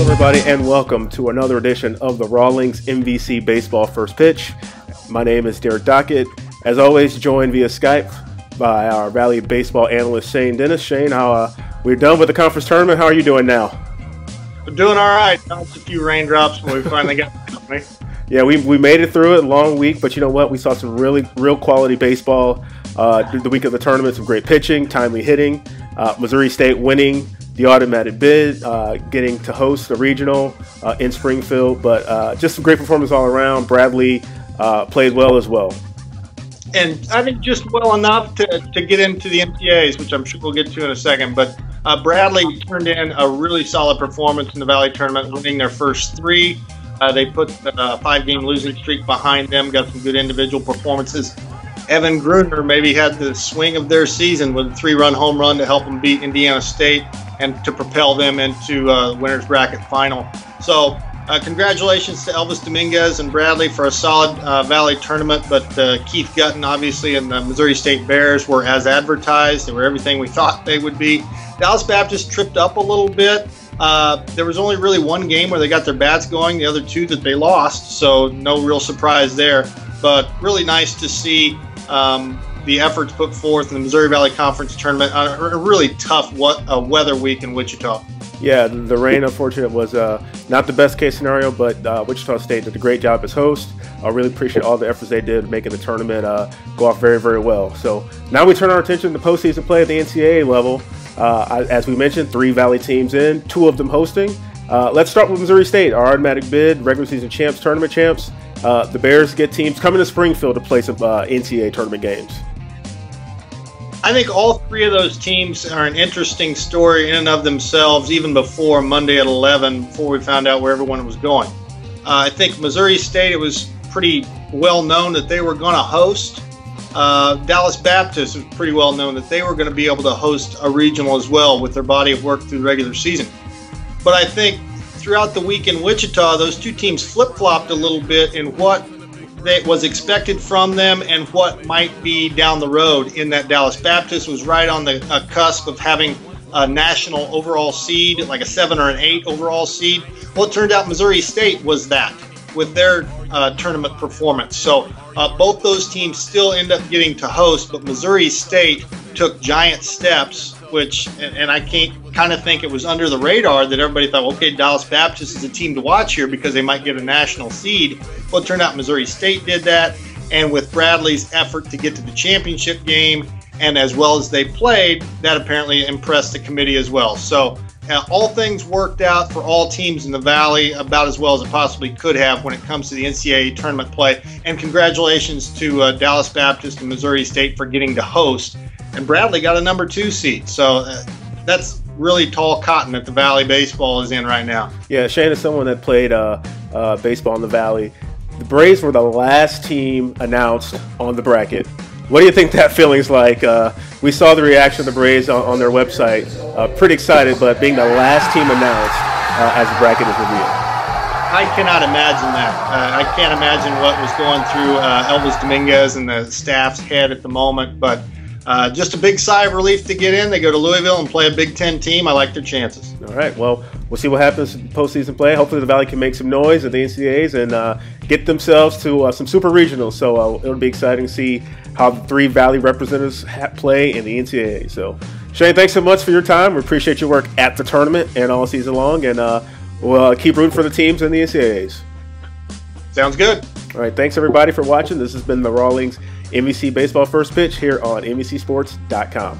everybody, and welcome to another edition of the Rawlings MVC Baseball First Pitch. My name is Derek Dockett. As always, joined via Skype by our Valley baseball analyst, Shane Dennis. Shane, we're done with the conference tournament. How are you doing now? We're doing all right. Just a few raindrops, but we finally got it. Yeah, we made it through it. Long week, but you know what? We saw some real quality baseball the week of the tournament. Some great pitching, timely hitting. Missouri State winning the automatic bid, getting to host the regional in Springfield. But just some great performance all around. Bradley played well as well. And I think just well enough to get into the NCAAs, which I'm sure we'll get to in a second. But Bradley turned in a really solid performance in the Valley tournament, winning their first three. They put a 5-game losing streak behind them, got some good individual performances. Evan Gruner maybe had the swing of their season with a 3-run home run to help them beat Indiana State and to propel them into winner's bracket final. So congratulations to Elvis Dominguez and Bradley for a solid Valley tournament, but Keith Gutton, obviously, and the Missouri State Bears were as advertised. They were everything we thought they would be. Dallas Baptist tripped up a little bit. There was only really one game where they got their bats going, the other two that they lost, so no real surprise there. But really nice to see the efforts put forth in the Missouri Valley Conference tournament on a really tough weather week in Wichita. Yeah, the rain, unfortunately, was not the best case scenario, but Wichita State did a great job as host. I really appreciate all the efforts they did making the tournament go off very, very well. So now we turn our attention to postseason play at the NCAA level. As we mentioned, 3 Valley teams in, 2 of them hosting. Let's start with Missouri State, our automatic bid, regular season champs, tournament champs. The Bears get teams coming to Springfield to play some NCAA tournament games. I think all 3 of those teams are an interesting story in and of themselves, even before Monday at 11, before we found out where everyone was going. I think Missouri State, it was pretty well known that they were going to host. Dallas Baptist was pretty well known that they were going to be able to host a regional as well with their body of work through the regular season. But I think throughout the week in Wichita, those 2 teams flip-flopped a little bit in what was expected from them and what might be down the road, in that Dallas Baptist was right on the cusp of having a national overall seed, like a 7 or an 8 overall seed. Well, it turned out Missouri State was that with their tournament performance. So both those teams still end up getting to host, but Missouri State took giant steps, which, and I kind of think it was under the radar that everybody thought, okay, Dallas Baptist is a team to watch here because they might get a national seed. Well, it turned out Missouri State did that, and with Bradley's effort to get to the championship game, and as well as they played, that apparently impressed the committee as well. So all things worked out for all teams in the Valley about as well as it possibly could have when it comes to the NCAA tournament play. And congratulations to Dallas Baptist and Missouri State for getting to host. And Bradley got a number 2 seed. So that's really tall cotton that the Valley baseball is in right now. Yeah, Shane is someone that played baseball in the Valley. The Braves were the last team announced on the bracket. What do you think that feeling's like? We saw the reaction of the Braves on their website. Pretty excited, but being the last team announced as the bracket is revealed. I cannot imagine that. I can't imagine what was going through Elvis Dominguez and the staff's head at the moment, but just a big sigh of relief to get in. They go to Louisville and play a Big Ten team. I like their chances. All right. Well, we'll see what happens in postseason play. Hopefully the Valley can make some noise at the NCAAs and get themselves to some super regionals. So it'll be exciting to see how the 3 Valley representatives play in the NCAA. So, Shane, thanks so much for your time. We appreciate your work at the tournament and all season long. And we'll keep rooting for the teams in the NCAAs. Sounds good. All right. Thanks, everybody, for watching. This has been the Rawlings MVC Baseball First Pitch here on MVCsports.com.